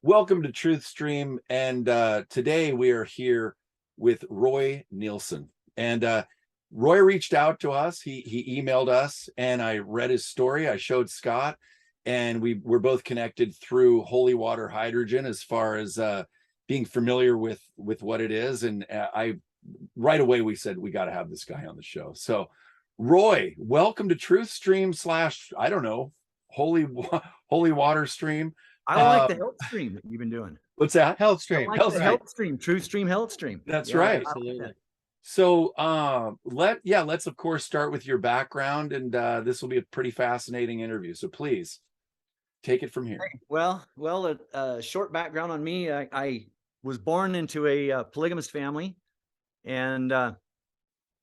Welcome to TruthStream, and today we are here with Roy Nielsen. And Roy reached out to us. He emailed us, and I read his story. I showed Scott, and we're both connected through holy water hydrogen as far as being familiar with what it is. And I right away we said we got to have this guy on the show. So, Roy, welcome to TruthStream slash I don't know holy water stream. I like the health stream that you've been doing. What's that? Health I stream. like the health stream, TruthStream health stream. That's Yeah, right. Absolutely. So let's of course start with your background, and this will be a pretty fascinating interview. So please take it from here. Well, a short background on me. I was born into a polygamous family, and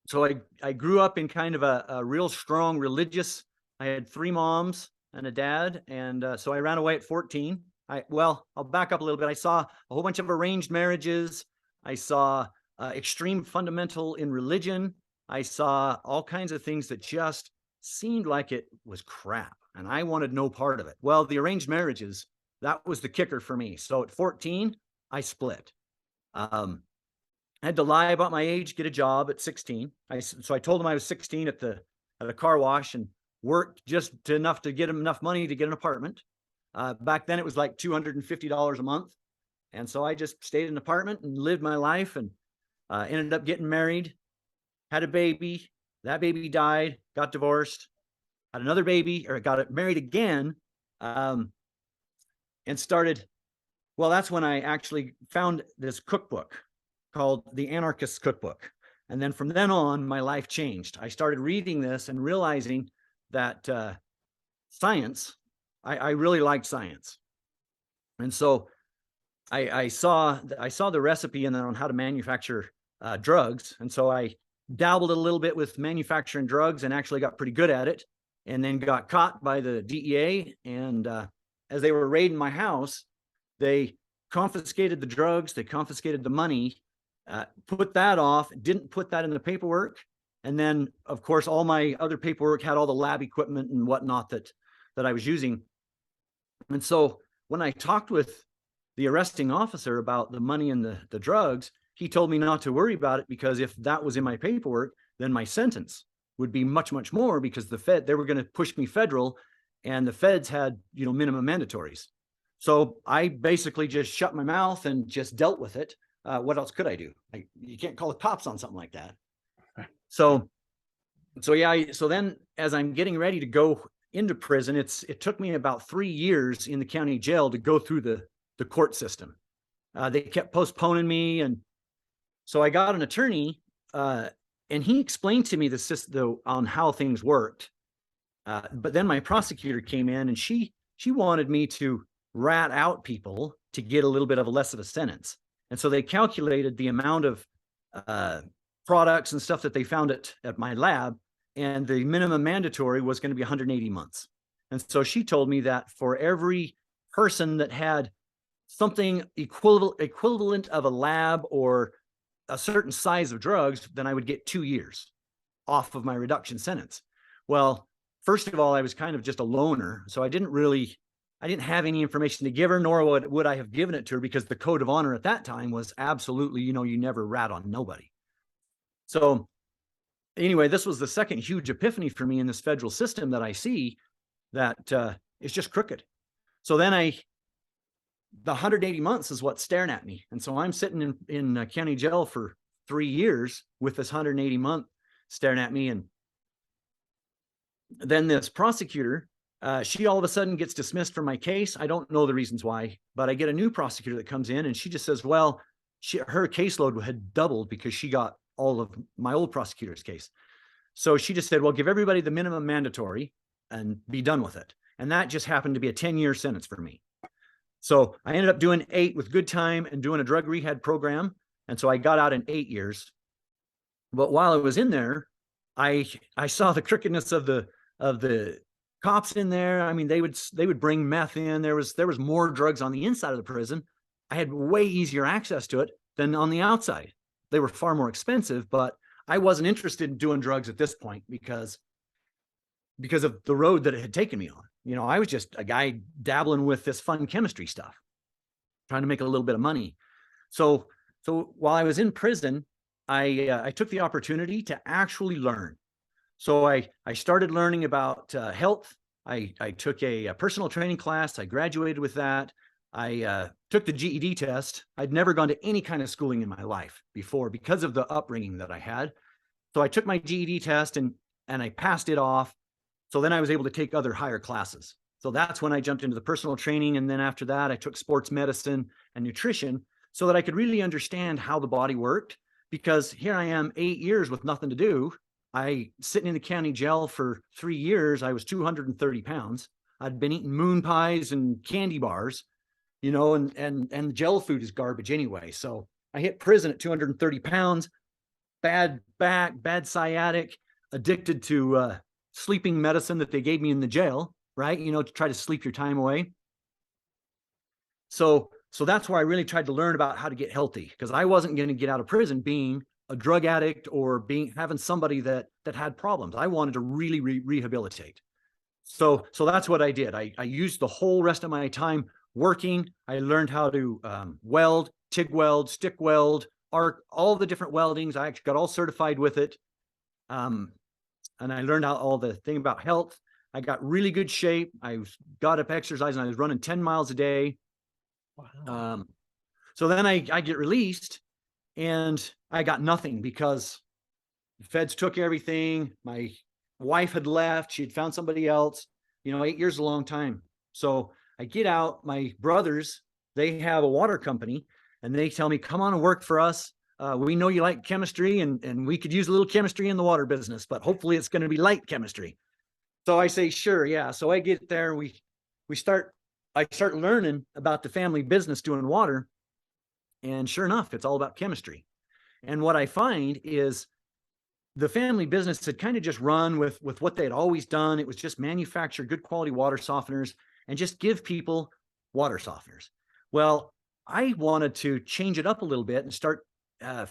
so I grew up in kind of a real strong religious. I had three moms and a dad, and so I ran away at 14. I'll back up a little bit. I saw a whole bunch of arranged marriages. I saw extreme fundamental in religion. I saw all kinds of things that just seemed like it was crap, and I wanted no part of it. Well, the arranged marriages, that was the kicker for me. So at 14, I split. I had to lie about my age, get a job at 16. So I told them I was 16 at a car wash, and worked just enough to get enough money to get an apartment. Back then it was like $250 a month. And so I just stayed in an apartment and lived my life, and ended up getting married, had a baby. That baby died, got divorced, had another baby, or got married again, and started. Well, that's when I actually found this cookbook called The Anarchist's Cookbook. And then from then on, my life changed. I started reading this and realizing that science, I really liked science. And so I saw the recipe and then on how to manufacture drugs. And so I dabbled a little bit with manufacturing drugs and actually got pretty good at it, and then got caught by the DEA. And as they were raiding my house, they confiscated the drugs, they confiscated the money, put that off, didn't put that in the paperwork. And then, of course, all my other paperwork had all the lab equipment and whatnot that I was using. And so when I talked with the arresting officer about the money and the drugs, he told me not to worry about it, because if that was in my paperwork, then my sentence would be much, much more, because they were going to push me federal, and the feds had, minimum mandatories. So I basically just shut my mouth and just dealt with it. What else could I do? You can't call the cops on something like that. So then as I'm getting ready to go into prison, it took me about 3 years in the county jail to go through the court system. They kept postponing me. And so I got an attorney, and he explained to me the system on how things worked. But then my prosecutor came in, and she wanted me to rat out people to get a little bit of a less of a sentence. And so they calculated the amount of products and stuff that they found at my lab, and the minimum mandatory was going to be 180 months. And so she told me that for every person that had something equivalent of a lab or a certain size of drugs, then I would get 2 years off of my reduction sentence. Well, first of all, I was kind of just a loner, so I didn't have any information to give her, nor would I have given it to her, because the code of honor at that time was absolutely, you never rat on nobody. So anyway, this was the second huge epiphany for me in this federal system that I see that it's just crooked. So then the 180 months is what's staring at me. And so I'm sitting in county jail for 3 years with this 180 month staring at me. And then this prosecutor, she all of a sudden gets dismissed from my case. I don't know the reasons why, but I get a new prosecutor that comes in, and she just says, well, her caseload had doubled because she got all of my old prosecutor's case. So she just said, well, give everybody the minimum mandatory and be done with it. And that just happened to be a 10-year sentence for me. So I ended up doing 8 with good time and doing a drug rehab program. And so I got out in 8 years. But while I was in there, I saw the crookedness of the cops in there. I mean, they would bring meth in. There was more drugs on the inside of the prison. I had way easier access to it than on the outside. They were far more expensive, but I wasn't interested in doing drugs at this point because of the road that it had taken me on. I was just a guy dabbling with this fun chemistry stuff. trying to make a little bit of money. So while I was in prison, I took the opportunity to actually learn. So I started learning about health. I took a personal training class. I graduated with that. I took the GED test. I'd never gone to any kind of schooling in my life before because of the upbringing that I had. So I took my GED test and I passed it off. So then I was able to take other higher classes. So that's when I jumped into the personal training. And then after that, I took sports medicine and nutrition so that I could really understand how the body worked. Because here I am 8 years with nothing to do. I sitting in the county jail for 3 years. I was 230 pounds. I'd been eating moon pies and candy bars, you know, and gel food is garbage anyway. So I hit prison at 230 pounds, bad back, bad sciatic, addicted to sleeping medicine that they gave me in the jail, right? You know, to try to sleep your time away. So that's where I really tried to learn about how to get healthy, because I wasn't going to get out of prison being a drug addict or having somebody that had problems. I wanted to really rehabilitate. So that's what I did. I used the whole rest of my time working. I learned how to weld, TIG weld, stick weld, arc, all the different weldings. I actually got all certified with it. And I learned all the thing about health. I got really good shape. I got up exercising. I was running 10 miles a day. Wow. So then I get released and I got nothing because the feds took everything. My wife had left. She had found somebody else. You know, 8 years is a long time. So I get out. My brothers, they have a water company and they tell me, come on and work for us. We know you like chemistry and we could use a little chemistry in the water business, but hopefully it's going to be light chemistry. So I say, sure. Yeah. So I get there. I start learning about the family business doing water. And sure enough, it's all about chemistry. And what I find is the family business had kind of just run with what they had always done. It was just manufacture good quality water softeners and just give people water softeners. Well, I wanted to change it up a little bit and start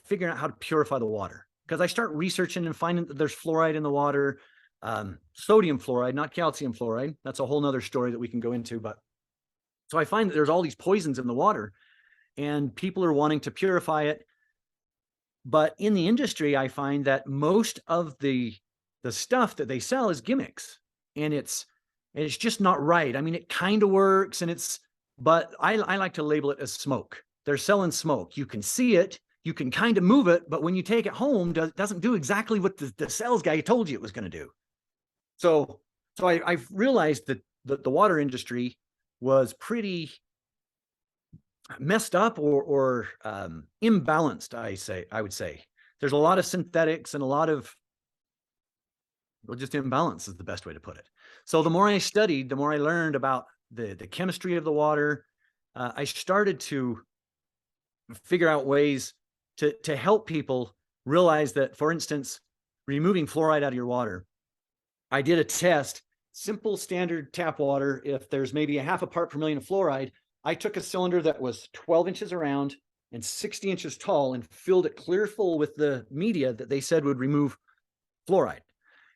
figuring out how to purify the water, because I start researching and finding that there's fluoride in the water, sodium fluoride, not calcium fluoride. That's a whole nother story that we can go into. But so I find that there's all these poisons in the water and people are wanting to purify it. But in the industry, I find that most of the stuff that they sell is gimmicks, and it's just not right. I mean, it kind of works, but I like to label it as smoke. They're selling smoke. You can see it, you can kind of move it, but when you take it home, doesn't do exactly what the sales guy told you it was going to do. So I've realized that the water industry was pretty messed up or imbalanced. I would say there's a lot of synthetics and a lot of, well, just imbalance is the best way to put it. So the more I studied, the more I learned about the chemistry of the water. I started to figure out ways to help people realize that, for instance, removing fluoride out of your water. I did a test, simple standard tap water. If there's maybe a half a part per million of fluoride, I took a cylinder that was 12 inches around and 60 inches tall and filled it clear full with the media that they said would remove fluoride.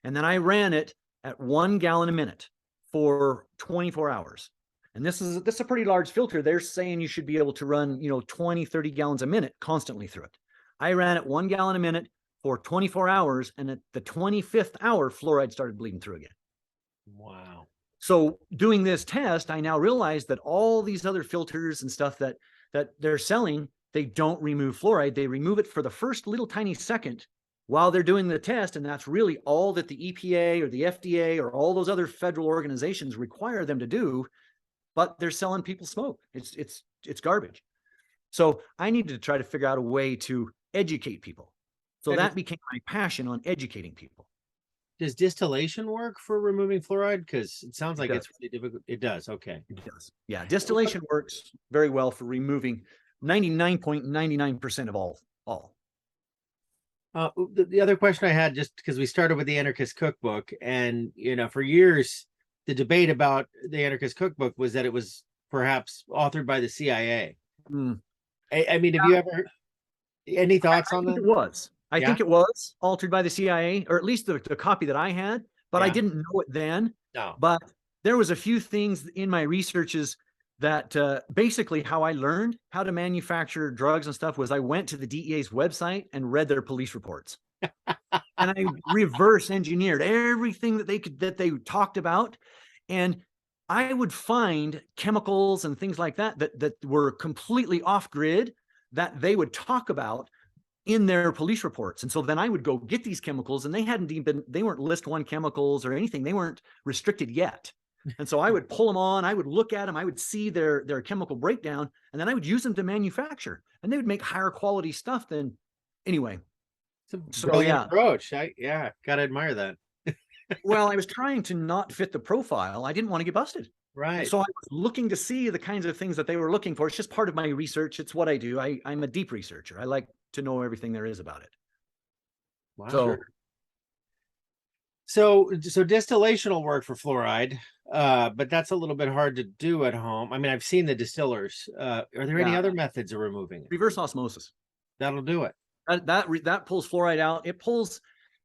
And then I ran it at 1 gallon a minute for 24 hours. And this is a pretty large filter. They're saying you should be able to run, 20, 30 gallons a minute constantly through it. I ran it 1 gallon a minute for 24 hours. And at the 25th hour, fluoride started bleeding through again. Wow. So doing this test, I now realize that all these other filters and stuff that they're selling, they don't remove fluoride. They remove it for the first little tiny second while they're doing the test. And that's really all that the EPA or the FDA or all those other federal organizations require them to do. But they're selling people smoke. It's garbage. So I needed to try to figure out a way to educate people. So that became my passion, on educating people. Does distillation work for removing fluoride? Because it sounds like it's really difficult. It does. Okay. It does. Yeah. Distillation works very well for removing 99.99% of all. The other question I had, just because we started with the Anarchist Cookbook, and for years the debate about the Anarchist Cookbook was that it was perhaps authored by the CIA. I mean, have you ever any thoughts on that? It was. I think it was altered by the CIA, or at least the copy that I had, but I didn't know it then. No. But there was a few things in my researches that basically how I learned how to manufacture drugs and stuff was I went to the DEA's website and read their police reports. And I reverse engineered everything that they talked about. And I would find chemicals and things like that were completely off grid that they would talk about in their police reports. And so then I would go get these chemicals, and they weren't list one chemicals or anything. They weren't restricted yet. And so I would pull them on, I would look at them, I would see their chemical breakdown, and then I would use them to manufacture, and they would make higher quality stuff than anyway. It's a brilliant approach. Gotta admire that. Well, I was trying to not fit the profile. I didn't want to get busted. Right. And so I was looking to see the kinds of things that they were looking for. It's just part of my research. It's what I do. I'm a deep researcher. I like to know everything there is about it. Wow. So distillation will work for fluoride, but that's a little bit hard to do at home. I mean, I've seen the distillers. Are there any other methods of removing it? Reverse osmosis. That'll do it. That pulls fluoride out. It pulls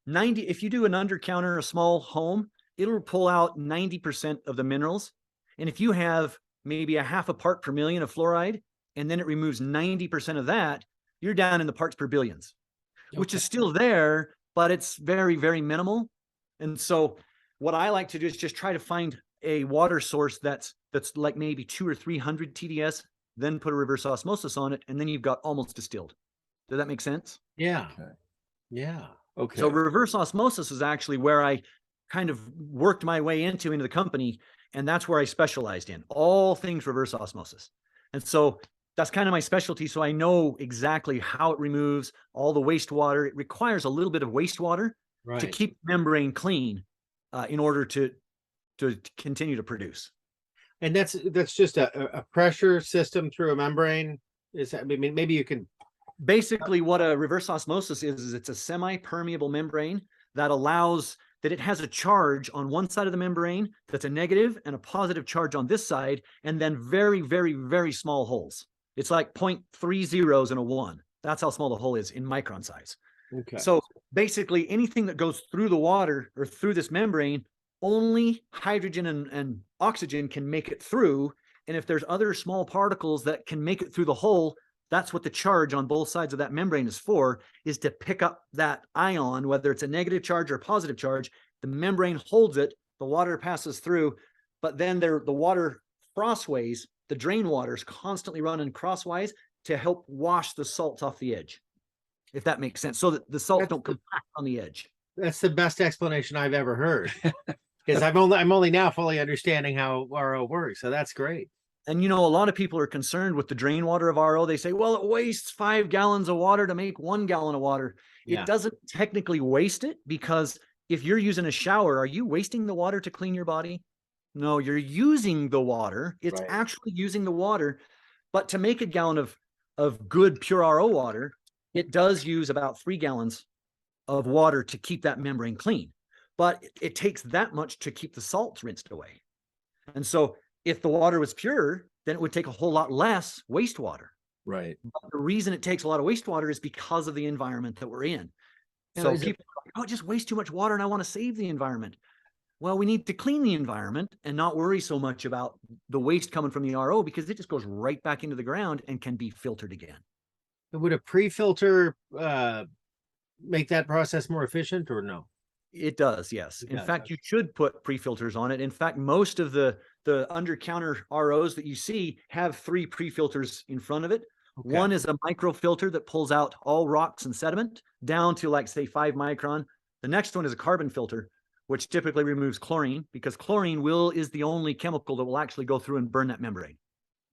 90. If you do an under counter, a small home, it'll pull out 90% of the minerals. And if you have maybe a half a part per million of fluoride, and then it removes 90% of that, you're down in the parts per billions, which is still there, but it's very, very minimal. And so what I like to do is just try to find a water source that's like maybe 200 or 300 TDS, then put a reverse osmosis on it, and then you've got almost distilled. Does that make sense? Yeah. Okay. Yeah. Okay. So reverse osmosis is actually where I kind of worked my way into the company, and that's where I specialized in all things reverse osmosis. And so that's kind of my specialty. So I know exactly how it removes all the wastewater. It requires a little bit of wastewater to keep the membrane clean in order to continue to produce. And that's just a pressure system through a membrane. I mean, maybe you can. Basically, what a reverse osmosis is it's a semi-permeable membrane that allows that it has a charge on one side of the membrane that's a negative and a positive charge on this side, and then very, very, very small holes. It's like 0.3 zeros and a 1. That's how small the hole is in micron size. Okay. So basically, anything that goes through the water or through this membrane, only hydrogen and oxygen can make it through. And if there's other small particles that can make it through the hole, that's what the charge on both sides of that membrane is for, is to pick up that ion, whether it's a negative charge or a positive charge. The membrane holds it, the water passes through, but then the water crossways, the drain water is constantly running crosswise to help wash the salts off the edge, if that makes sense, so that the salts don't compact on the edge. That's the best explanation I've ever heard, because I'm only now fully understanding how RO works. So that's great. And, a lot of people are concerned with the drain water of RO. They say, well, it wastes 5 gallons of water to make 1 gallon of water. Yeah. It doesn't technically waste it, because if you're using a shower, are you wasting the water to clean your body? No, you're using the water. It's actually using the water. But to make a gallon of good pure RO water, it does use about 3 gallons of water to keep that membrane clean. But it takes that much to keep the salts rinsed away. And so if the water was pure, then it would take a whole lot less wastewater. Right. But the reason it takes a lot of wastewater is because of the environment that we're in. So people are like, oh, it just wastes too much water and I want to save the environment. Well, we need to clean the environment and not worry so much about the waste coming from the RO, because it just goes right back into the ground and can be filtered again. Would a pre-filter make that process more efficient, or no? It does, yes. In fact, you should put pre-filters on it. In fact, most of the under-counter ROs that you see have 3 pre-filters in front of it. Okay. One is a micro filter that pulls out all rocks and sediment down to, like, say, 5 micron. The next one is a carbon filter, which typically removes chlorine, because chlorine is the only chemical that will actually go through and burn that membrane.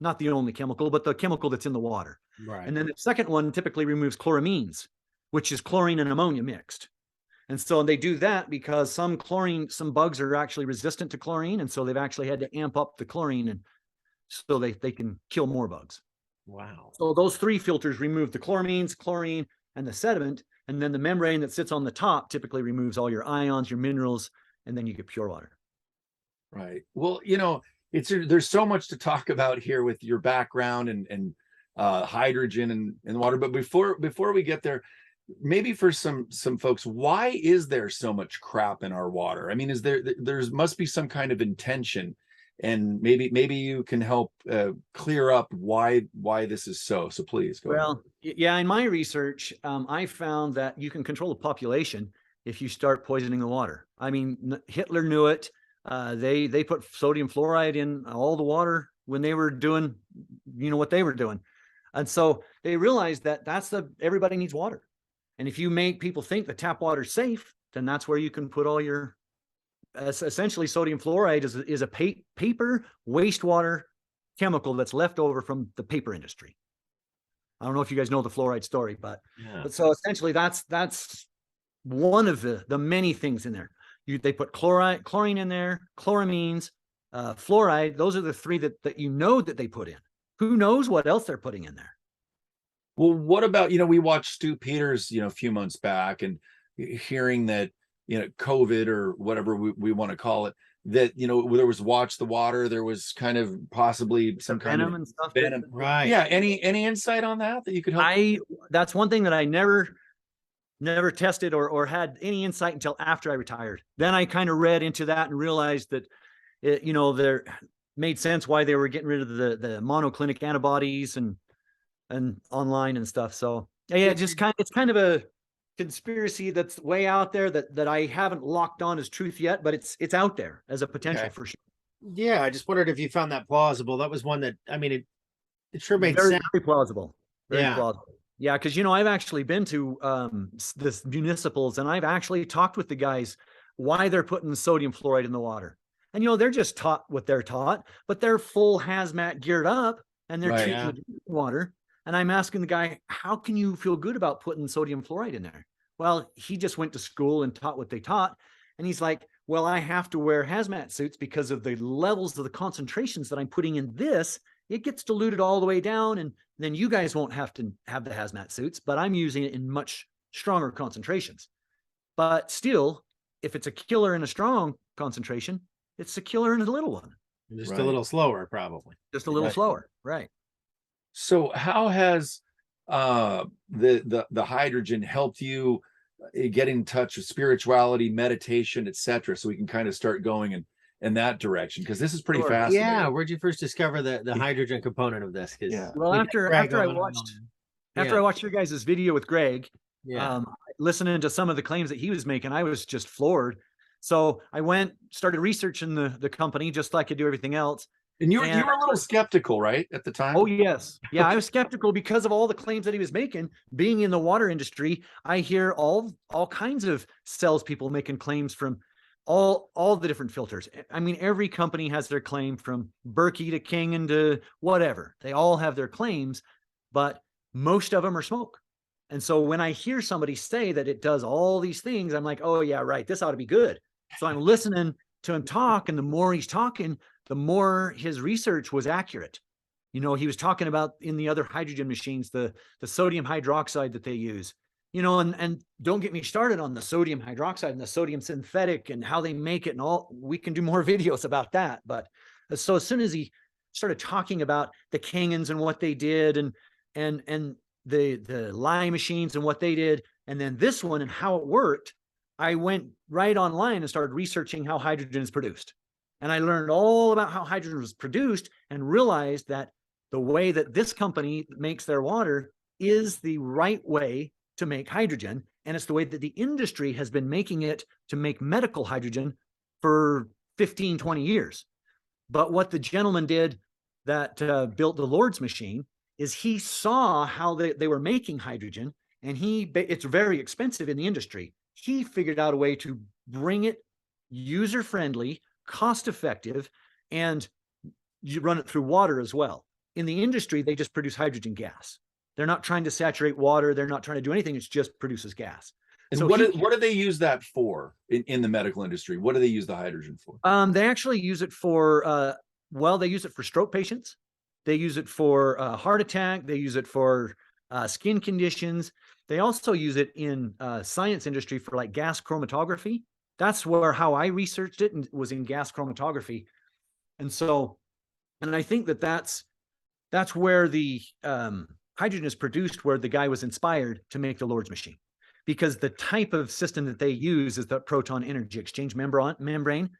Not the only chemical, but the chemical that's in the water. Right. And then the second one typically removes chloramines, which is chlorine and ammonia mixed. And so they do that because some bugs are actually resistant to chlorine. And so they've actually had to amp up the chlorine, and so they can kill more bugs. Wow. So those 3 filters remove the chloramines, chlorine, and the sediment. And then the membrane that sits on the top typically removes all your ions, your minerals, and then you get pure water. Right. Well, there's so much to talk about here with your background and hydrogen and water. But before we get there, maybe for some folks, why is there so much crap in our water? I mean, there must be some kind of intention and maybe you can help clear up why this is so. So please go ahead. Well, yeah, in my research, I found that you can control the population if you start poisoning the water. I mean, Hitler knew it. They put sodium fluoride in all the water when they were doing, what they were doing. And so they realized that everybody needs water. And if you make people think the tap water is safe, then that's where you can put all your, essentially sodium fluoride is a paper wastewater chemical that's left over from the paper industry. I don't know if you guys know the fluoride story, but so essentially that's one of the many things in there. They put chlorine in there, chloramines, fluoride. Those are the three that that they put in. Who knows what else they're putting in there? Well, what about, we watched Stu Peters, a few months back, and hearing that, COVID or whatever we want to call it, that, there was watch the water, there was kind of possibly some kind venom of and stuff. venom. Right. Yeah. Any insight on that you could help? That's one thing that I never tested or had any insight until after I retired. Then I kind of read into that and realized that there made sense why they were getting rid of the monoclinic antibodies and online and stuff. So yeah, it's kind of a conspiracy that's way out there that I haven't locked on as truth yet, but it's out there as a potential for sure. Yeah, I just wondered if you found that plausible. That was one that, I mean, it sure made very, sense. very plausible. Very plausible. Yeah, because I've actually been to this municipals, and I've actually talked with the guys why they're putting sodium fluoride in the water. And they're just taught what they're taught, but they're full hazmat geared up, and they're treating the water. And I'm asking the guy, how can you feel good about putting sodium fluoride in there? Well, he just went to school and taught what they taught. And he's like, well, I have to wear hazmat suits because of the levels of the concentrations that I'm putting in this. It gets diluted all the way down, and then you guys won't have to have the hazmat suits, but I'm using it in much stronger concentrations. But still, if it's a killer in a strong concentration, it's a killer in a little one. Just a little slower, probably. Just a little slower, right? So how has the hydrogen helped you get in touch with spirituality, meditation, etc., so we can kind of start going in that direction? Because this is pretty fascinating. Yeah, where'd you first discover the hydrogen component of this? Well, after I watched your guys' video with Greg, listening to some of the claims that he was making, I was just floored. So I started researching the company just like I do everything else. And you were a little skeptical, right, at the time? Oh, yes. Yeah, I was skeptical because of all the claims that he was making. Being in the water industry, I hear all kinds of salespeople making claims from all the different filters. I mean, every company has their claim, from Berkey to King and to whatever. They all have their claims, but most of them are smoke. And so when I hear somebody say that it does all these things, I'm like, oh, yeah, right. This ought to be good. So I'm listening to him talk, and the more he's talking, the more his research was accurate. He was talking about in the other hydrogen machines, the sodium hydroxide that they use, and don't get me started on the sodium hydroxide and the sodium synthetic and how they make it and all. We can do more videos about that. But so as soon as he started talking about the Kangans and what they did and the lye machines and what they did, and then this one and how it worked, I went right online and started researching how hydrogen is produced. And I learned all about how hydrogen was produced and realized that the way that this company makes their water is the right way to make hydrogen. And it's the way that the industry has been making it to make medical hydrogen for 15, 20 years. But what the gentleman did that built the Lord's machine is he saw how they were making hydrogen, and it's very expensive in the industry. He figured out a way to bring it user-friendly, cost-effective, and you run it through water as well. In the industry, they just produce hydrogen gas. They're not trying to saturate water. They're not trying to do anything. It just produces gas. And so what do they use that for in the medical industry? What do they use the hydrogen for? They actually use it for, they use it for stroke patients. They use it for heart attack. They use it for skin conditions. They also use it in science industry for like gas chromatography. That's how I researched it, and was in gas chromatography. And I think that's where the hydrogen is produced, where the guy was inspired to make the Lord's machine, because the type of system that they use is the proton energy exchange membrane.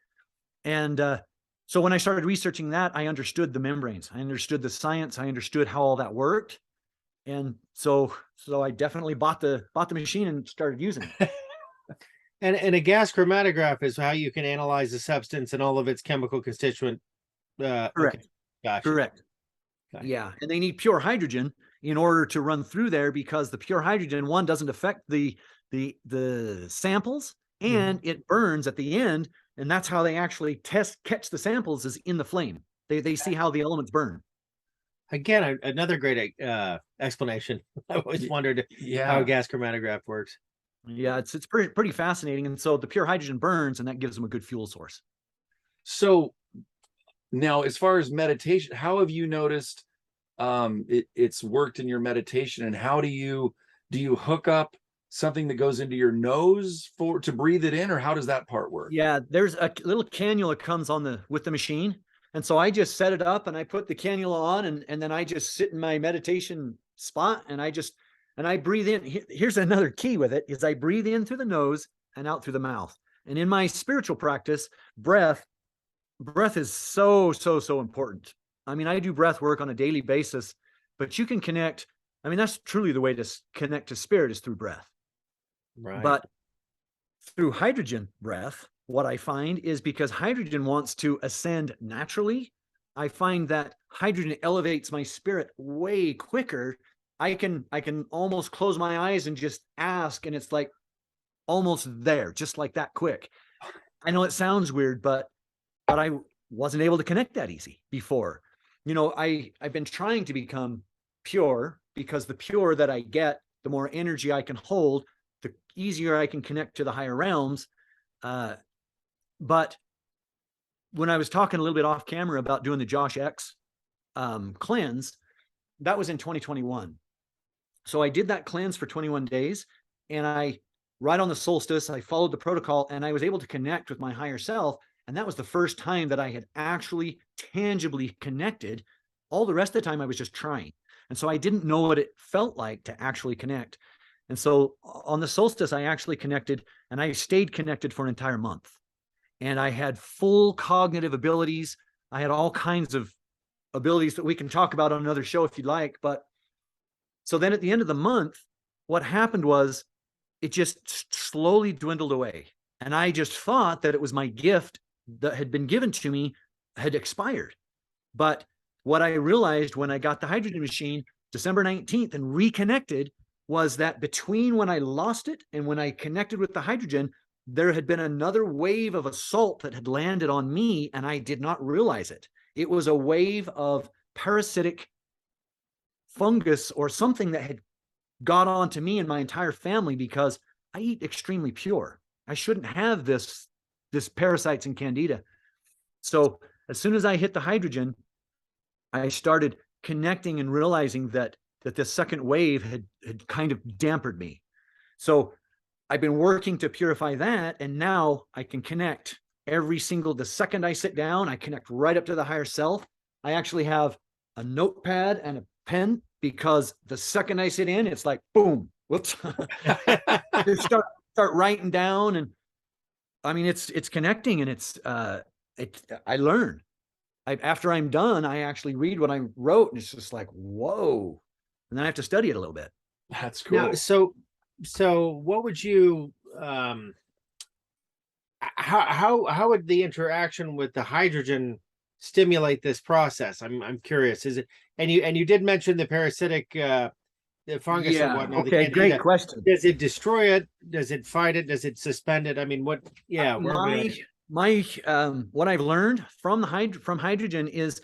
And So when I started researching that, I understood the membranes. I understood the science. I understood how all that worked. And so I definitely bought the machine and started using it. And a gas chromatograph is how you can analyze the substance and all of its chemical constituent. Correct. Okay. Gotcha. Correct. Okay. Yeah. And they need pure hydrogen in order to run through there, because the pure hydrogen, one, doesn't affect the samples, and it burns at the end. And that's how they actually catch the samples, is in the flame. They see how the elements burn. Again, another great explanation. I always wondered how a gas chromatograph works. Yeah, it's pretty fascinating. And so the pure hydrogen burns, and that gives them a good fuel source. So now, as far as meditation, how have you noticed it's worked in your meditation, and how do you hook up something that goes into your nose to breathe it in, or how does that part work? Yeah, there's a little cannula comes on with the machine. And so I just set it up and I put the cannula on, and then I just sit in my meditation spot, and I breathe in. Here's another key with it, is I breathe in through the nose and out through the mouth. And in my spiritual practice, breath is so important. I mean, I do breath work on a daily basis, but you can connect. I mean, that's truly the way to connect to spirit, is through breath. Right. But through hydrogen breath, what I find is, because hydrogen wants to ascend naturally, I find that hydrogen elevates my spirit way quicker. I can almost close my eyes and just ask, and it's like almost there, just like that quick. I know it sounds weird, but I wasn't able to connect that easy before. You know, I've been trying to become pure, because the purer that I get, the more energy I can hold, the easier I can connect to the higher realms. But when I was talking a little bit off camera about doing the Josh X cleanse, that was in 2021. So I did that cleanse for 21 days, and right on the solstice, I followed the protocol, and I was able to connect with my higher self. And that was the first time that I had actually tangibly connected. All the rest of the time I was just trying. And so I didn't know what it felt like to actually connect. And so on the solstice, I actually connected, and I stayed connected for an entire month. And I had full cognitive abilities. I had all kinds of abilities that we can talk about on another show if you'd like. But so then at the end of the month, what happened was it just slowly dwindled away. And I just thought that it was my gift that had been given to me had expired. But what I realized when I got the hydrogen machine December 19th and reconnected was that between when I lost it and when I connected with the hydrogen, there had been another wave of assault that had landed on me, and I did not realize it. It was a wave of parasitic fungus or something that had got onto me and my entire family, because I eat extremely pure. I shouldn't have this parasites and candida. So as soon as I hit the hydrogen, I started connecting and realizing that this second wave had kind of dampened me. So I've been working to purify that, and now I can connect the second I sit down, I connect right up to the higher self. I actually have a notepad and a pen, because the second I sit in, it's like, boom, whoops. start writing down, and I mean, it's connecting, and I learn. After I'm done, I actually read what I wrote, and it's just like, whoa. And then I have to study it a little bit. That's cool. Now, so what would you how would the interaction with the hydrogen stimulate this process? I'm curious. Is it, and you did mention the parasitic the fungus and whatnot. Okay, great question. Does it destroy it? Does it fight it? Does it suspend it? I mean, what? Yeah, what I've learned from hydrogen is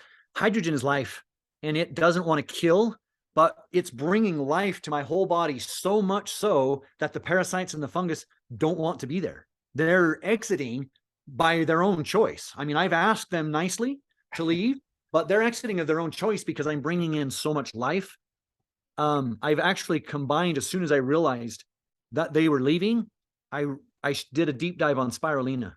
life, and it doesn't want to kill, but it's bringing life to my whole body, so much so that the parasites and the fungus don't want to be there. They're exiting by their own choice. I mean, I've asked them nicely to leave, but they're exiting of their own choice, because I'm bringing in so much life. I've actually combined, as soon as I realized that they were leaving, I did a deep dive on spirulina.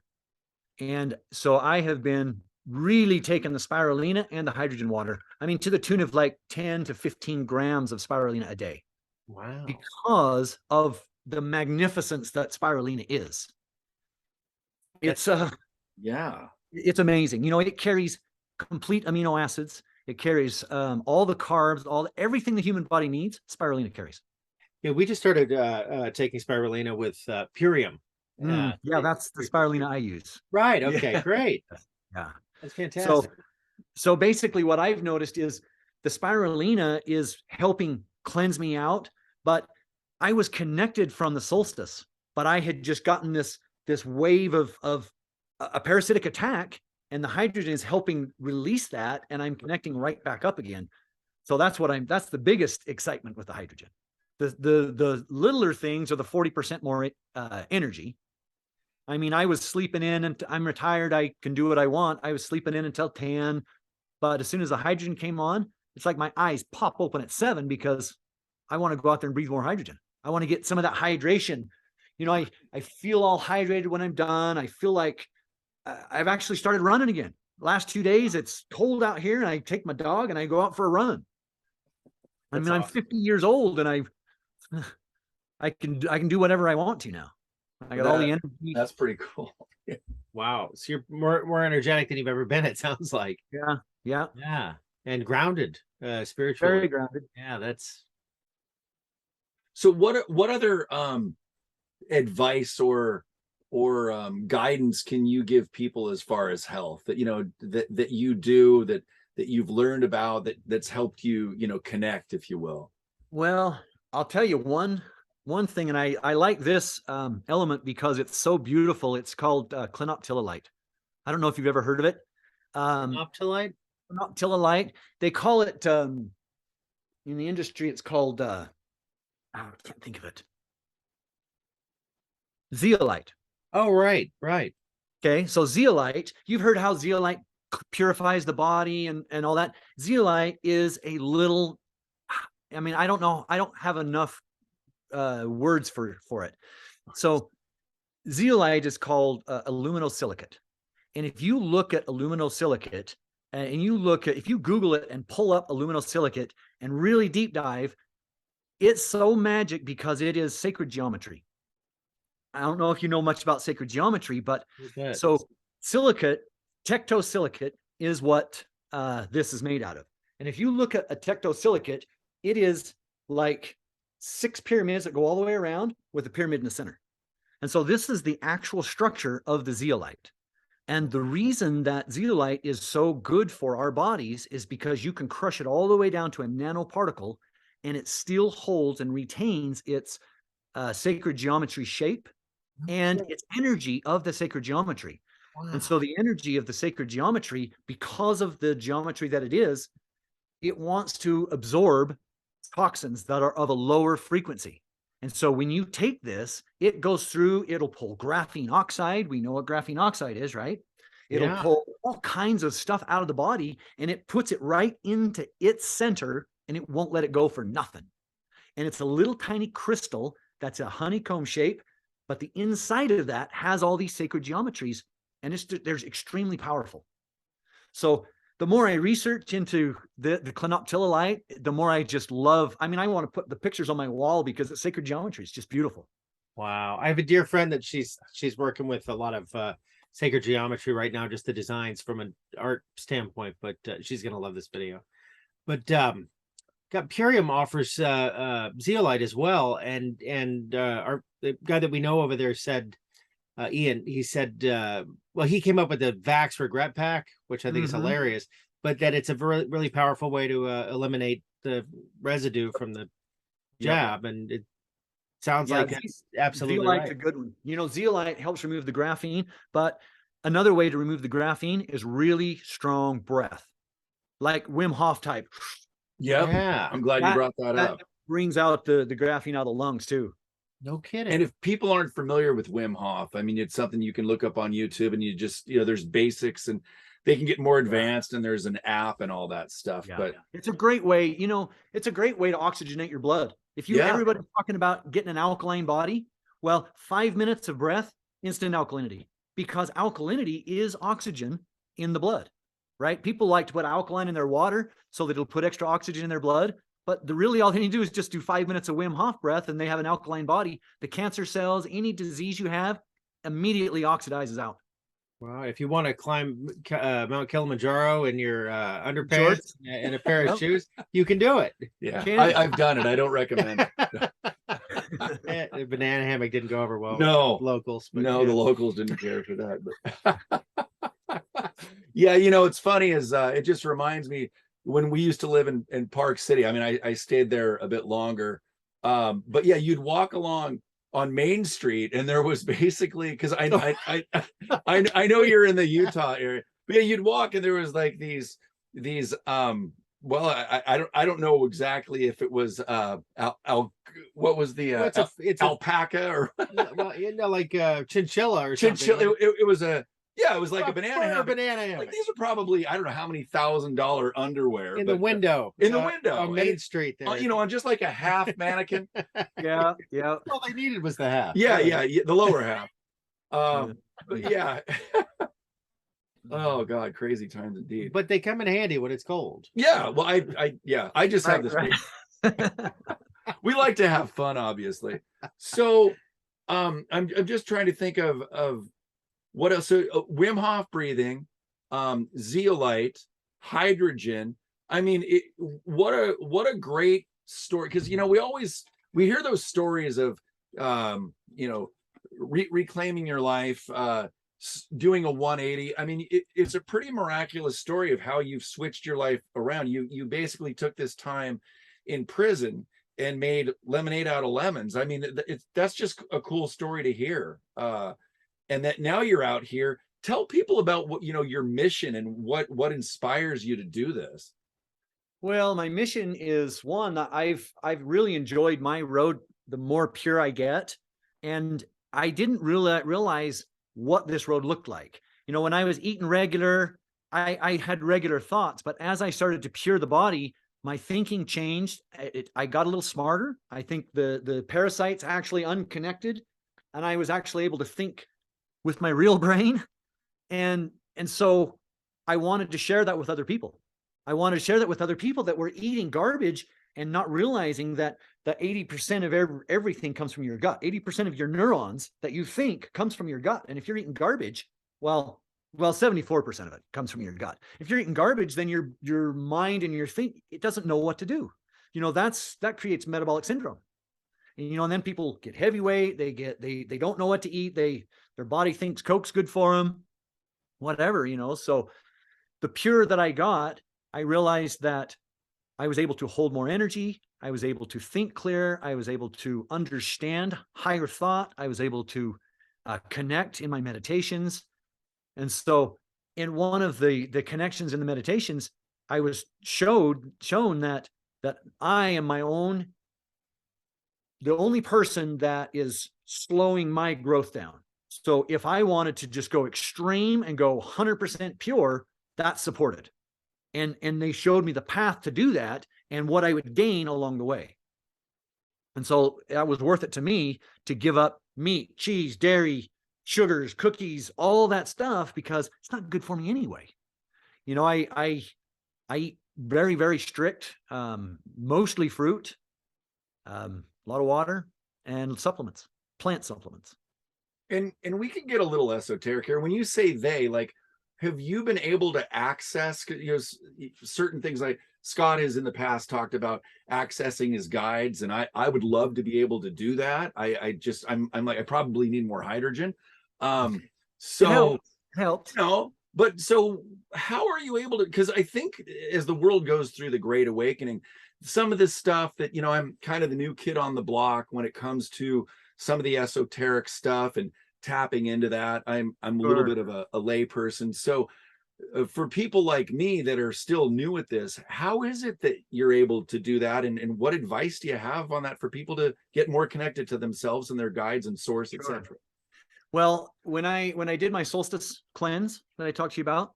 And so I have been really taking the spirulina and the hydrogen water. I mean, to the tune of like 10 to 15 grams of spirulina a day. Wow. Because of the magnificence that spirulina is. It's yeah. It's amazing. You know, it carries complete amino acids. It carries all the carbs, everything the human body needs. Spirulina carries. Yeah, we just started taking spirulina with Purium. Yeah, that's the spirulina I use. Right. Okay. Yeah. Great. Yeah. That's fantastic. So basically what I've noticed is the spirulina is helping cleanse me out, but I was connected from the solstice, but I had just gotten this wave of a parasitic attack, and the hydrogen is helping release that, and I'm connecting right back up again. So that's the biggest excitement with the hydrogen. The littler things are the 40% more energy. I mean, I was sleeping in, and I'm retired. I can do what I want. I was sleeping in until 10, but as soon as the hydrogen came on, it's like my eyes pop open at 7 because I want to go out there and breathe more hydrogen. I want to get some of that hydration. You know, I feel all hydrated when I'm done. I feel like I've actually started running again. Last 2 days, it's cold out here, and I take my dog and I go out for a run. I mean, awesome. I'm 50 years old, and I can do whatever I want to now. I got all the energy. That's pretty cool. Wow. So you're more energetic than you've ever been, it sounds like. Yeah. And grounded, spiritually. Very grounded. Yeah, that's. So what other advice or guidance can you give people as far as health that, you know, that you do, that you've learned about, that's helped you, you know, connect, if you will? Well, I'll tell you one thing, and I like this element because it's so beautiful. It's called clinoptilolite. I don't know if you've ever heard of it. Clinoptilolite? Clinoptilolite. They call it in the industry. It's called I can't think of it. Zeolite. Oh, right. Okay, so zeolite. You've heard how zeolite purifies the body and all that. Zeolite is a little. I mean, I don't know. I don't have enough words for it. So zeolite is called aluminosilicate. And if you look at aluminosilicate and if you Google it and pull up aluminosilicate and really deep dive, it's so magic because it is sacred geometry. I don't know if you know much about sacred geometry, but so silicate, tectosilicate is what this is made out of. And if you look at a tectosilicate, it is like 6 pyramids that go all the way around with a pyramid in the center. And so this is the actual structure of the zeolite. And the reason that zeolite is so good for our bodies is because you can crush it all the way down to a nanoparticle, and it still holds and retains its sacred geometry shape and its energy of the sacred geometry. Wow. And so the energy of the sacred geometry, because of the geometry that it is, it wants to absorb toxins that are of a lower frequency. And so when you take this, it goes through, it'll pull graphene oxide. We know what graphene oxide is, right? It'll pull all kinds of stuff out of the body, and it puts it right into its center, and it won't let it go for nothing. And it's a little tiny crystal that's a honeycomb shape, but the inside of that has all these sacred geometries, and they're extremely powerful. So the more I research into the clinoptilolite, the more I just love. I mean, I want to put the pictures on my wall because it's sacred geometry. It's just beautiful. Wow. I have a dear friend that she's working with a lot of sacred geometry right now, just the designs from an art standpoint, but she's going to love this video. But Purium offers zeolite as well. And the guy that we know over there said, Ian, he said, well, he came up with the Vax Regret Pack, which I think is hilarious, but that it's a really powerful way to eliminate the residue from the jab. And it sounds like it's absolutely zeolite's right. a good one. You know, zeolite helps remove the graphene, but another way to remove the graphene is really strong breath, like Wim Hof type. Yeah. I'm glad you brought that up. Brings out the graphene out of the lungs too. No kidding. And if people aren't familiar with Wim Hof, I mean, it's something you can look up on YouTube, and you just, you know, there's basics, and they can get more advanced, and there's an app and all that stuff. But it's a great way, you know, it's a great way to oxygenate your blood. If everybody's talking about getting an alkaline body, well, 5 minutes of breath, instant alkalinity, because alkalinity is oxygen in the blood, right? People like to put alkaline in their water so that it'll put extra oxygen in their blood. But really all they need to do is just do 5 minutes of Wim Hof breath, and they have an alkaline body. The cancer cells, any disease you have, immediately oxidizes out. Well, if you want to climb Mount Kilimanjaro in your underpants Shorts. and a pair of Yep. shoes, you can do it. Yeah, Can- I've done it. I don't recommend it. The banana hammock didn't go over well No. with locals. But No, yeah. the locals didn't care for that. But yeah, you know, it's funny is it just reminds me when we used to live in Park City. I mean, I stayed there a bit longer. But yeah, you'd walk along on Main Street, and there was basically because I know you're in the Utah area, but yeah, you'd walk and there was like these well, I don't know exactly if it was what was the Well, it's alpaca or well, you know, like chinchilla or chinchilla. something. It was a it was like a banana fur hammock. banana Like hammock these are probably I don't know how many $1,000 underwear in the but, window. in the window on and Main it- Street. There, you know, on just like a half mannequin. Yeah, yeah. all they needed was the half. Yeah, really. yeah, the lower half. Yeah. But yeah. Oh God, crazy times indeed. But they come in handy when it's cold. Yeah, well, I just have this. Right. We like to have fun, obviously. So, I'm just trying to think of what else. So, Wim Hof breathing, zeolite, hydrogen. I mean, what a great story, because you know we hear those stories of you know reclaiming your life, doing a 180. I mean, it's a pretty miraculous story of how you've switched your life around. You basically took this time in prison and made lemonade out of lemons. I mean, that's just a cool story to hear. And that now you're out here. Tell people about what your mission and what inspires you to do this. Well, my mission is one that I've really enjoyed my road. The more pure I get, and I didn't really realize what this road looked like. You know, when I was eating regular, I had regular thoughts, but as I started to pure the body, my thinking changed. I got a little smarter. I think the parasites actually unconnected, and I was actually able to think with my real brain. And so I wanted to share that with other people. I wanted to share that with other people that were eating garbage and not realizing that 80% of everything comes from your gut. 80% of your neurons that you think comes from your gut. And if you're eating garbage, well, 74% of it comes from your gut. If you're eating garbage, then your mind and your think, it doesn't know what to do. You know, that creates metabolic syndrome. And, and then people get heavyweight. They don't know what to eat. Their body thinks Coke's good for them, whatever, So the pure that I got, I realized that I was able to hold more energy. I was able to think clear. I was able to understand higher thought. I was able to connect in my meditations. And so in one of the connections in the meditations, I was shown that I am the only person that is slowing my growth down. So if I wanted to just go extreme and go 100% pure, that's supported. And they showed me the path to do that and what I would gain along the way. And so that was worth it to me to give up meat, cheese, dairy, sugars, cookies, all that stuff, because it's not good for me anyway. I eat very, very strict, mostly fruit, a lot of water, and supplements, plant supplements. And we can get a little esoteric here. When you say they, like, have you been able to access certain things? Like Scott has in the past talked about accessing his guides, and I would love to be able to do that. I'm like, I probably need more hydrogen. So helped. But so how are you able to, because I think as the world goes through the Great Awakening, some of this stuff that, I'm kind of the new kid on the block when it comes to some of the esoteric stuff and tapping into that. I'm a little bit of a lay person. So for people like me that are still new at this, how is it that you're able to do that? And what advice do you have on that for people to get more connected to themselves and their guides and source, etc.? Well, when I did my solstice cleanse that I talked to you about,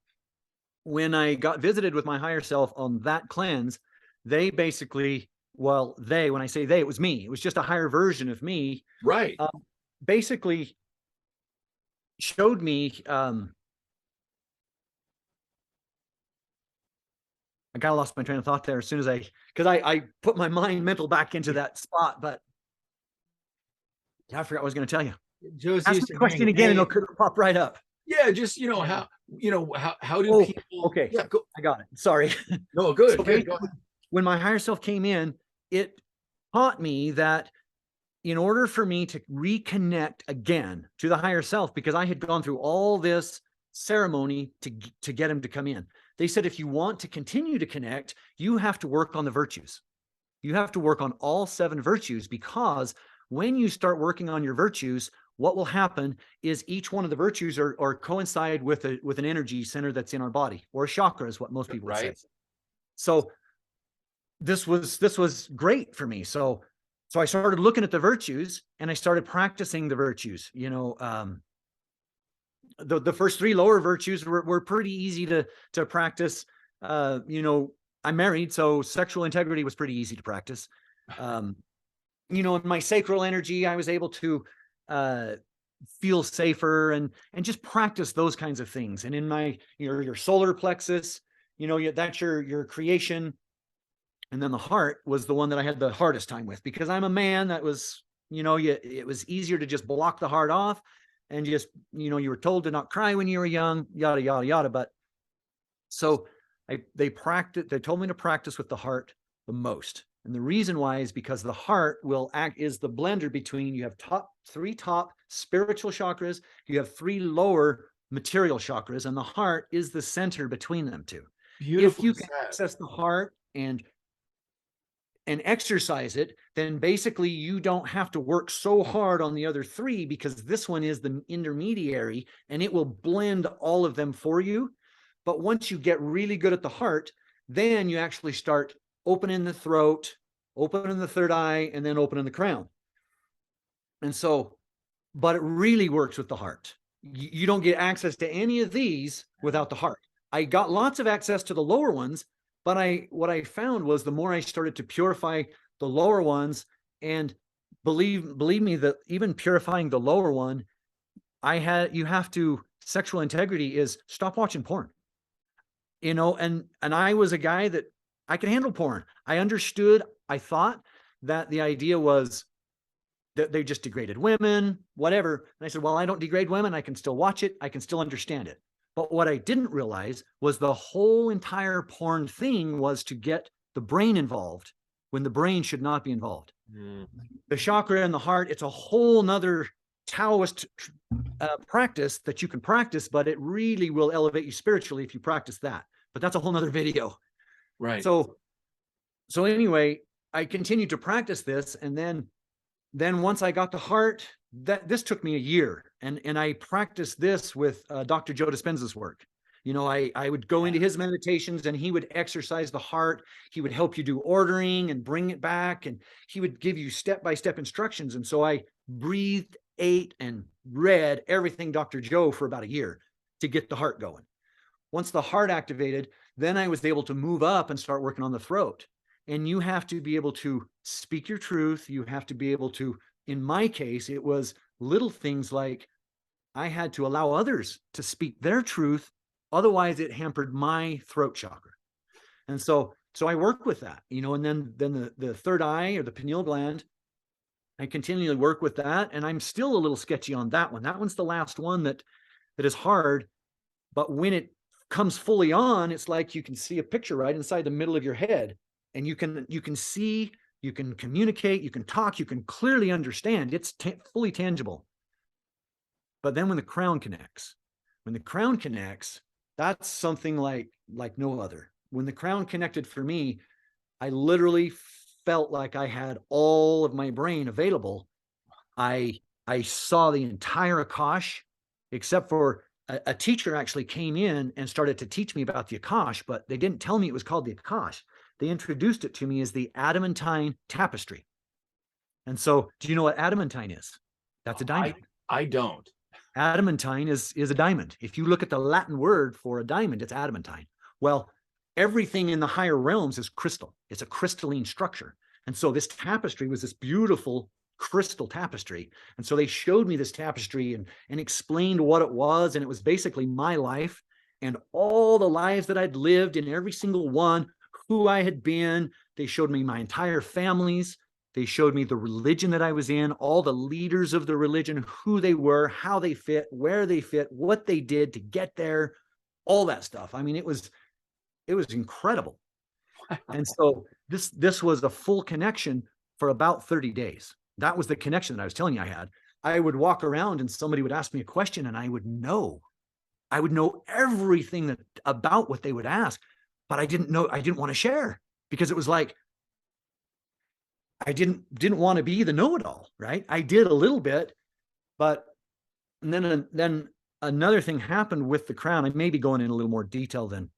when I got visited with my higher self on that cleanse, they basically, when I say they, it was me. It was just a higher version of me. Right. Basically showed me, I kind of lost my train of thought there as soon as because I put my mental back into that spot, but I forgot what I was going to tell you. Joe's Ask used the to question hearing again and they. it'll pop right up. Yeah, just how do Oh, people? okay. Yeah, go. I got it. Sorry. No, good, So good. Go basically, when my higher self came in, it taught me that in order for me to reconnect again to the higher self, because I had gone through all this ceremony to get him to come in, they said, if you want to continue to connect, you have to work on the virtues. You have to work on all 7 virtues, because when you start working on your virtues, what will happen is each one of the virtues are coincide with an energy center that's in our body, or a chakra is what most people would say. Right. So this was great for me. So I started looking at the virtues and I started practicing the virtues. The first 3 lower virtues were pretty easy to practice. I'm married, so sexual integrity was pretty easy to practice. In my sacral energy, I was able to feel safer and just practice those kinds of things. And in my your solar plexus, that's your creation. And then the heart was the one that I had the hardest time with, because I'm a man. That was, it was easier to just block the heart off and just, you were told to not cry when you were young, yada, yada, yada. But so they told me to practice with the heart the most. And the reason why is because the heart is the blender between, you have 3 top spiritual chakras, you have 3 lower material chakras, and the heart is the center between them 2. If you can access the heart and exercise it, then basically you don't have to work so hard on the other 3, because this one is the intermediary and it will blend all of them for you. But once you get really good at the heart, then you actually start opening the throat, opening the third eye, and then opening the crown. And so, but it really works with the heart. You don't get access to any of these without the heart. I got lots of access to the lower ones, but what I found was the more I started to purify the lower ones, and believe me, that even purifying the lower one, sexual integrity is stop watching porn. And I was a guy that I could handle porn. I thought that the idea was that they just degraded women, whatever. And I said, well, I don't degrade women. I can still watch it. I can still understand it. But what I didn't realize was the whole entire porn thing was to get the brain involved when the brain should not be involved. The chakra and the heart, it's a whole nother Taoist practice that you can practice, but it really will elevate you spiritually if you practice that. But that's a whole nother video. Right. So anyway, I continued to practice this. And then once I got the heart, this took me a year, and I practiced this with Dr. Joe Dispenza's work. I would go into his meditations and he would exercise the heart. He would help you do ordering and bring it back, and he would give you step-by-step instructions. And so I breathed, ate, and read everything Dr. Joe for about a year to get the heart going. Once the heart activated, then I was able to move up and start working on the throat. And you have to be able to speak your truth. You have to be able to, in my case, it was little things like I had to allow others to speak their truth. Otherwise, it hampered my throat chakra. And so I work with that, and then the third eye, or the pineal gland, I continually work with that. And I'm still a little sketchy on that one. That one's the last one that is hard. But when it comes fully on, it's like you can see a picture right inside the middle of your head. And you can see, you can communicate, you can talk, you can clearly understand. It's fully tangible. But then when the crown connects, that's something like no other. When the crown connected for me, I literally felt like I had all of my brain available. I saw the entire Akash, except for a teacher actually came in and started to teach me about the Akash, but they didn't tell me it was called the Akash. They introduced it to me as the adamantine tapestry. And so, do you know what adamantine is? That's a diamond. I don't. Adamantine is a diamond. If you look at the Latin word for a diamond, it's adamantine. Well, everything in the higher realms is crystal. It's a crystalline structure. And so this tapestry was this beautiful crystal tapestry. And so they showed me this tapestry and explained what it was. And it was basically my life and all the lives that I'd lived in every single one, who I had been. They showed me my entire families, They showed me the religion that I was in, all the leaders of the religion, who they were, how they fit, where they fit, what they did to get there, all that stuff. I mean, it was incredible. And so this was a full connection for about 30 days. That was the connection that I was telling you I had. I would walk around and somebody would ask me a question and I would know everything about what they would ask, but I didn't want to share because it was like, I didn't want to be the know-it-all, right? I did a little bit, but and then another thing happened with the crown. I may be going in a little more detail then.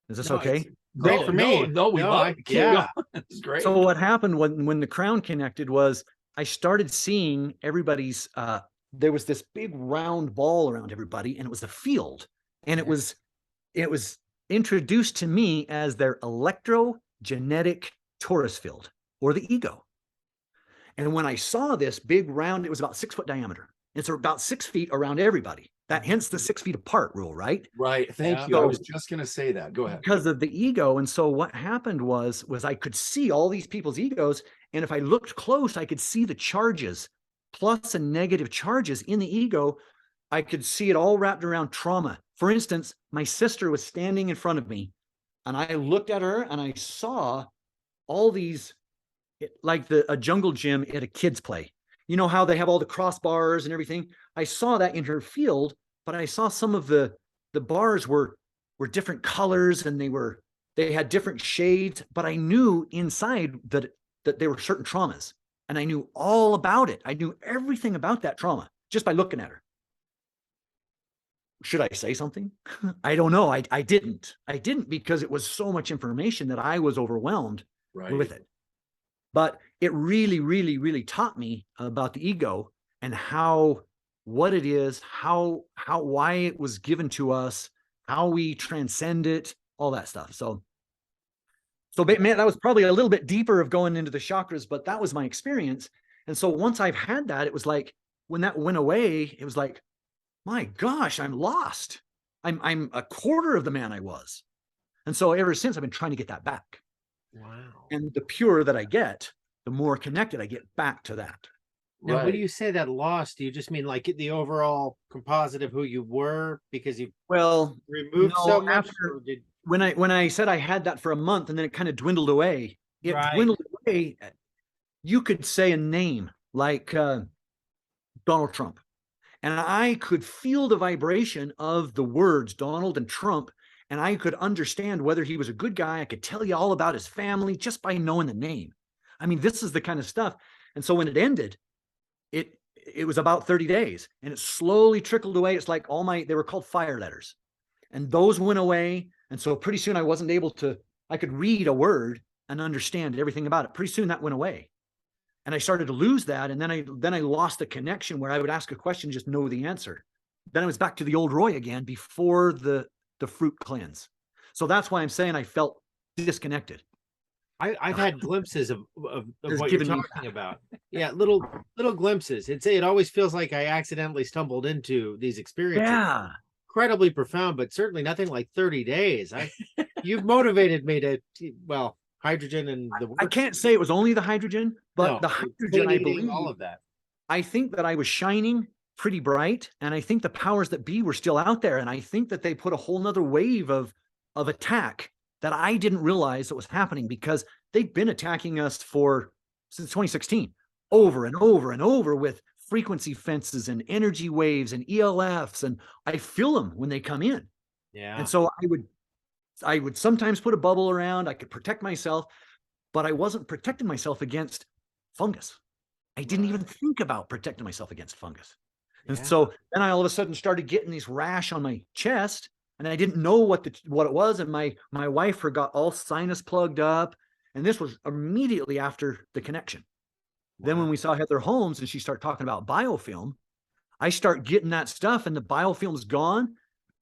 Is this okay? Great for me. No, we love it. Yeah. It's great. So what happened when the crown connected was I started seeing everybody's there was this big round ball around everybody, and it was a field. And it was introduced to me as their electrogenetic torus field, or the ego. And when I saw this big round, it was about 6 foot diameter. It's about 6 feet around everybody. That hence the 6 feet apart rule, right? Right. Thank you. I was just going to say that. Go ahead. Because of the ego. And so what happened was I could see all these people's egos. And if I looked close, I could see the charges, plus and negative charges in the ego. I could see it all wrapped around trauma. For instance, my sister was standing in front of me and I looked at her and I saw all these, like a jungle gym at a kid's play. You know how they have all the crossbars and everything? I saw that in her field, but I saw some of the bars were different colors and they had different shades, but I knew inside that there were certain traumas, and I knew all about it. I knew everything about that trauma just by looking at her. Should I say something? I don't know. I didn't because it was so much information that I was overwhelmed with it. But it really, really, really taught me about the ego and what it is, why it was given to us, how we transcend it, all that stuff. So man, that was probably a little bit deeper of going into the chakras, but that was my experience. And so once I've had that, it was like, when that went away, it was like, my gosh, I'm lost. I'm a quarter of the man I was. And so ever since, I've been trying to get that back. Wow. And the purer that I get, the more connected I get back to that. Now, when you say that lost, do you just mean like the overall composite of who you were because you removed so much? When I said I had that for a month and then it kind of dwindled away, dwindled away. You could say a name like Donald Trump, and I could feel the vibration of the words Donald and Trump. And I could understand whether he was a good guy. I could tell you all about his family just by knowing the name. I mean, this is the kind of stuff. And so when it ended, it was about 30 days and it slowly trickled away. It's like they were called fire letters, and those went away. And so pretty soon I could read a word and understand everything about it. Pretty soon that went away. And I started to lose that. And then I lost the connection where I would ask a question, just know the answer. Then I was back to the old Roy again before the fruit cleanse. So that's why I'm saying I felt disconnected. I've had glimpses of what you're talking about. Yeah, little glimpses. It always feels like I accidentally stumbled into these experiences. Yeah. Incredibly profound, but certainly nothing like 30 days. You've motivated me to, hydrogen and the work. I can't say it was only the hydrogen, but the hydrogen, I believe all of that. I think that I was shining pretty bright, and I think the powers that be were still out there, and I think that they put a whole nother wave of attack that I didn't realize that was happening, because they've been attacking us since 2016 over and over and over with frequency fences and energy waves and ELFs, and I feel them when they come in. Yeah. And so I would sometimes put a bubble around. I could protect myself, but I wasn't protecting myself against fungus. I didn't even think about protecting myself against fungus. And so then I all of a sudden started getting this rash on my chest, and I didn't know what it was. And my wife got all sinus plugged up. And this was immediately after the connection. Wow. Then when we saw Heather Holmes and she started talking about biofilm, I start getting that stuff, and the biofilm's gone.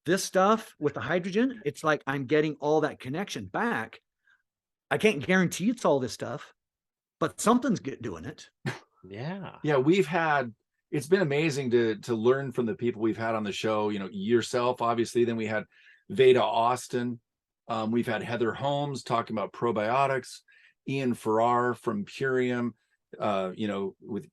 This stuff with the hydrogen, it's like I'm getting all that connection back. I can't guarantee it's all this stuff, but something's doing it. Yeah. Yeah, it's been amazing to learn from the people we've had on the show, yourself, obviously. Then we had Veda Austin. We've had Heather Holmes talking about probiotics. Ian Farrar from Purium, with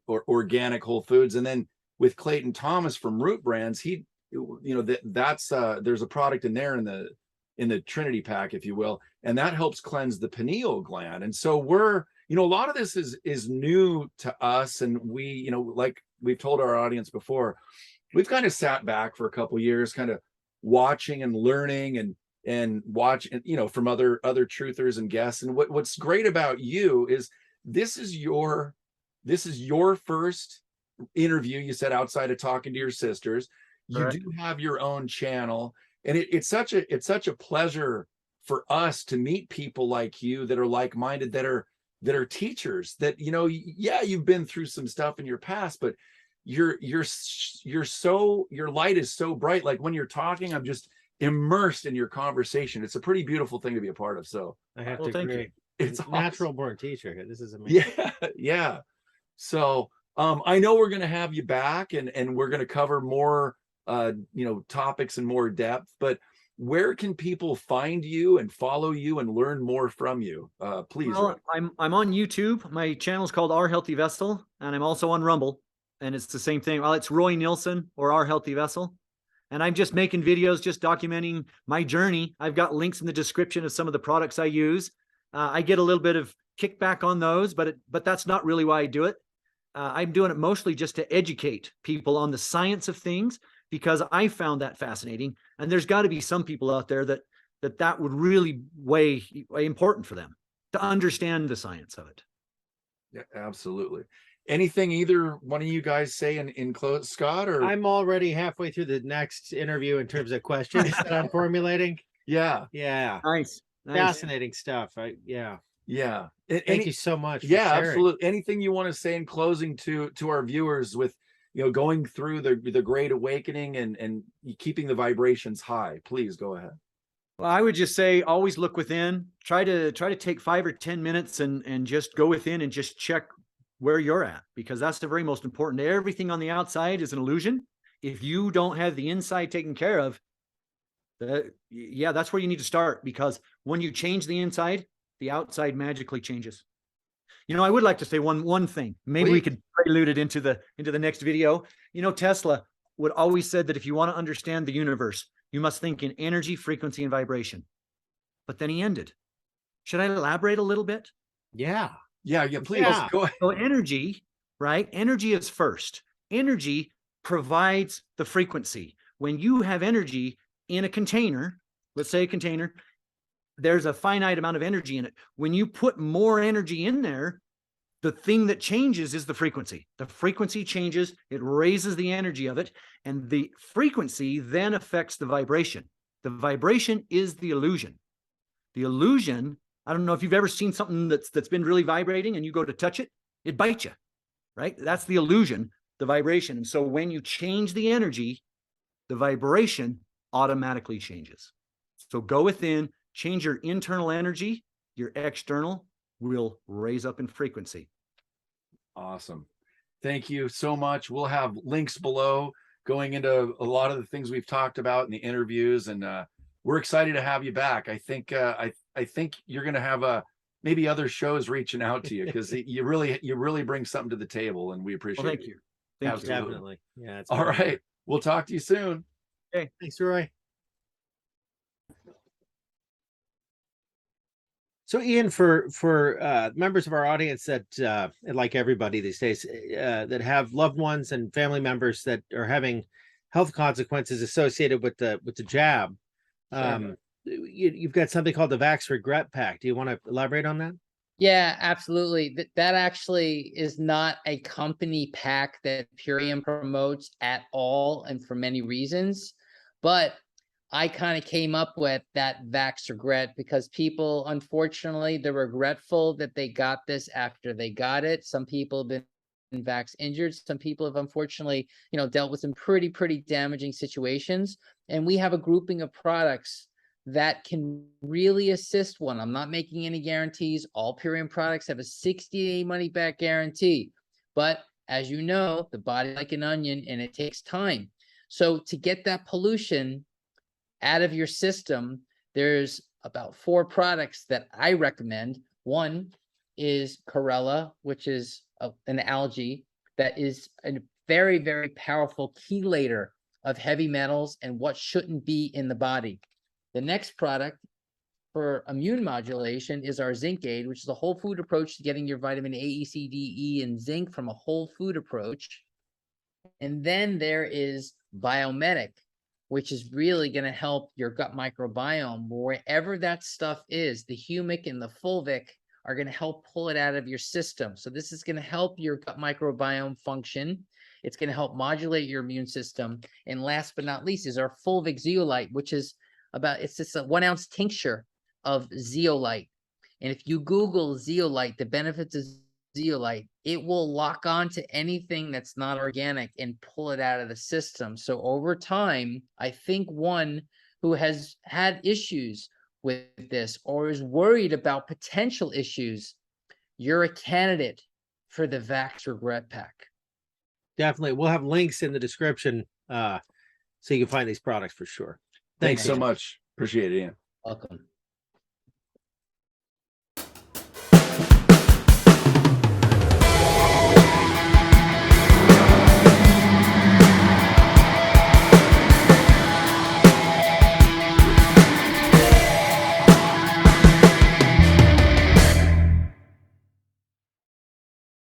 organic whole foods, and then with Clayton Thomas from Root Brands, there's a product in there in the Trinity pack, if you will, and that helps cleanse the pineal gland. And so a lot of this is new to us, and we, like we've told our audience before, we've kind of sat back for a couple of years, kind of watching and learning and watch, from other truthers and guests. And what's great about you is this is your first interview, you said, outside of talking to your sisters. You Correct. do have your own channel, and it's such a pleasure for us to meet people like you that are like-minded, that are teachers, that you've been through some stuff in your past, but your light is so bright. Like when you're talking, I'm just immersed in your conversation. It's a pretty beautiful thing to be a part of. So I have Well, to thank agree. you. it's Natural awesome. born teacher. This is amazing. Yeah. So I know we're going to have you back, and we're going to cover more topics in more depth, but where can people find you and follow you and learn more from you? Please. Well, I'm on YouTube. My channel is called Our Healthy Vessel, and I'm also on Rumble, and it's the same thing. Well, it's Roy Nielsen or Our Healthy Vessel. And I'm just making videos, just documenting my journey. I've got links in the description of some of the products I use. I get a little bit of kickback on those, but that's not really why I do it. I'm doing it mostly just to educate people on the science of things, because I found that fascinating. And there's got to be some people out there that would really weigh important for them to understand the science of it. Yeah, absolutely. Anything either one of you guys say in close, Scott? Or I'm already halfway through the next interview in terms of questions that I'm formulating. yeah, Nice. Fascinating stuff. Yeah. Thank you so much. For Yeah, sharing. absolutely. Anything you want to say in closing to our viewers with going through the Great Awakening and keeping the vibrations high? Please go ahead. Well, I would just say always look within. Try to take 5 or 10 minutes and just go within and just check where you're at, because that's the very most important. Everything on the outside is an illusion. If you don't have the inside taken care of, that's where you need to start, because when you change the inside, the outside magically changes. I would like to say one thing. Maybe we could prelude it into the next video. Tesla would always said that if you want to understand the universe, you must think in energy, frequency, and vibration. But then he ended. Should I elaborate a little bit? Yeah, please. Yeah. Go ahead. So energy, right? Energy is first. Energy provides the frequency. When you have energy in a container, let's say a container, there's a finite amount of energy in it. When you put more energy in there, the thing that changes is the frequency. The frequency changes, it raises the energy of it, and the frequency then affects the vibration. The vibration is the illusion. The illusion, I don't know if you've ever seen something that's been really vibrating and you go to touch it, it bites you, right? That's the illusion, the vibration. And so when you change the energy, the vibration automatically changes. So go within, change your internal energy, your external will raise up in frequency. Awesome. Thank you so much. We'll have links below going into a lot of the things we've talked about in the interviews, and we're excited to have you back. I think you're going to have maybe other shows reaching out to you, because you really bring something to the table, and we appreciate Well, thank it. you. Thank you. Definitely. Yeah. All right. We'll talk to you soon. Okay. Thanks, Roy. So, Ian, for members of our audience that, like everybody these days, that have loved ones and family members that are having health consequences associated with the jab, you've got something called the Vax Regret Pack. Do you want to elaborate on that? Yeah, absolutely. That actually is not a company pack that Purium promotes at all, and for many reasons. But I kind of came up with that Vax Regret because people, unfortunately, they're regretful that they got this after they got it. Some people have been Vax injured. Some people have unfortunately, dealt with some pretty damaging situations. And we have a grouping of products that can really assist one. I'm not making any guarantees. All Purium products have a 60-day money-back guarantee. But as you know, the body like an onion, and it takes time. So to get that pollution out of your system, there's about 4 products that I recommend. One is Chlorella, which is an algae that is a very, very powerful chelator of heavy metals and what shouldn't be in the body. The next product for immune modulation is our Zinc Aid, which is a whole food approach to getting your vitamin A, E, C, D, E, and zinc from a whole food approach. And then there is Biomedic, which is really going to help your gut microbiome. Wherever that stuff is, the humic and the fulvic are going to help pull it out of your system. So this is going to help your gut microbiome function. It's going to help modulate your immune system. And last but not least is our fulvic zeolite, which is it's just a 1 ounce tincture of zeolite. And if you Google zeolite, the benefits of zeolite, it will lock on to anything that's not organic and pull it out of the system. So over time, I think one who has had issues with this or is worried about potential issues, you're a candidate for the Vax Regret Pack. Definitely. We'll have links in the description so you can find these products for sure. Thanks so Ian. much. Appreciate it, Ian. Welcome.